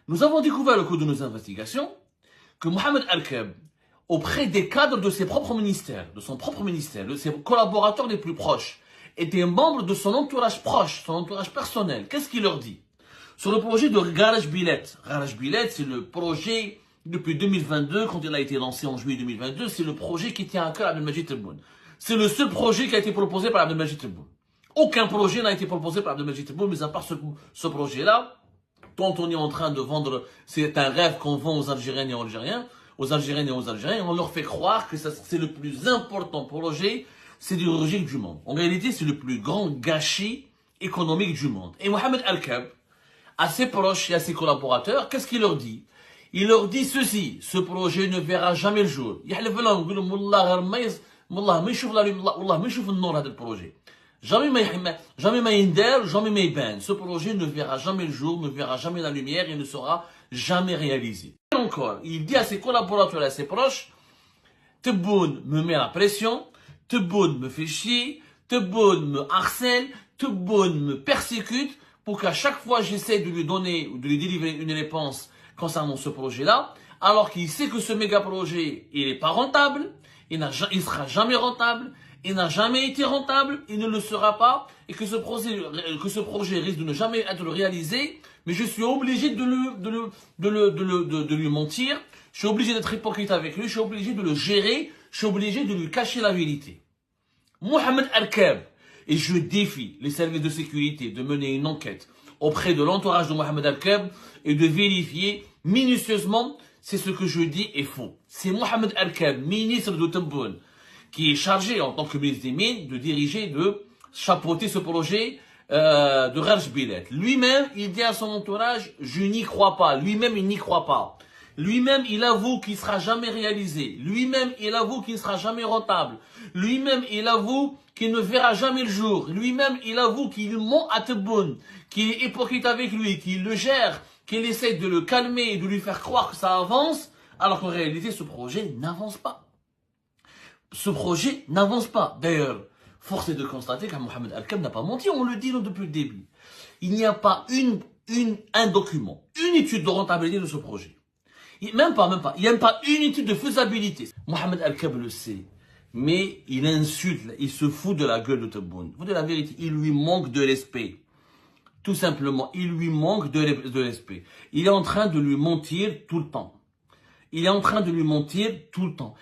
Nous avons découvert au cours de nos investigations que Mohamed Al-Keb, auprès des cadres de ses propres ministères, de son propre ministère, de ses collaborateurs les plus proches, était membre de son entourage proche, son entourage personnel. Qu'est-ce qu'il leur dit? Sur le projet de Garage Billet. Garage Billet, c'est le projet depuis 2022, quand il a été lancé en juillet 2022, c'est le projet qui tient à cœur Abdelmajid Tebboune. C'est le seul projet qui a été proposé par Abdelmajid Tebboune. Aucun projet n'a été proposé par Abdelmajid Tebboune, mais à part ce projet-là, quand on est en train de vendre, c'est un rêve qu'on vend aux Algériennes et aux Algériens, on leur fait croire que c'est le plus important projet sidérurgique du monde. En réalité, c'est le plus grand gâchis économique du monde. Et Mohamed Al-Keb, à ses proches et à ses collaborateurs, qu'est-ce qu'il leur dit? Il leur dit ceci: ce projet ne verra jamais le jour. Jamais ce projet ne verra jamais le jour, ne verra jamais la lumière et ne sera jamais réalisé. Et encore, il dit à ses collaborateurs et à ses proches: Tebboune me met la pression, Tebboune me fait chier, Tebboune me harcèle, Tebboune me persécute, pour qu'à chaque fois j'essaie de lui donner ou de lui délivrer une réponse concernant ce projet-là, alors qu'il sait que ce méga projet, il n'est pas rentable, il sera jamais rentable, il n'a jamais été rentable, il ne le sera pas, et que ce projet risque de ne jamais être réalisé, mais je suis obligé de lui mentir, je suis obligé d'être hypocrite avec lui, je suis obligé de le gérer, je suis obligé de lui cacher la vérité. Mohamed Al-Keb, et je défie les services de sécurité de mener une enquête auprès de l'entourage de Mohamed Al-Keb et de vérifier minutieusement si ce que je dis est faux. C'est Mohamed Al-Keb, ministre de Tebboune, qui est chargé en tant que ministre des Mines de diriger, de chapeauter ce projet de Garage Billet. Lui-même, il dit à son entourage: je n'y crois pas. Lui-même, il n'y croit pas. Lui-même, il avoue qu'il ne sera jamais réalisé. Lui-même, il avoue qu'il ne sera jamais rentable. Lui-même, il avoue qu'il ne verra jamais le jour. Lui-même, il avoue qu'il ment à Tebboune, qu'il est hypocrite avec lui, qu'il le gère, qu'il essaie de le calmer et de lui faire croire que ça avance, alors qu'en réalité, ce projet n'avance pas. Ce projet n'avance pas. D'ailleurs, force est de constater que Mohamed Al-Keb n'a pas menti, on le dit depuis le début. Il n'y a pas un document, une étude de rentabilité de ce projet. Même pas. Il n'y a même pas une étude de faisabilité. Mohamed Al-Keb le sait, mais il insulte, il se fout de la gueule de Tebboune. Vous dites la vérité, il lui manque de respect. Tout simplement, il lui manque de respect. Il est en train de lui mentir tout le temps. Il est en train de lui mentir tout le temps.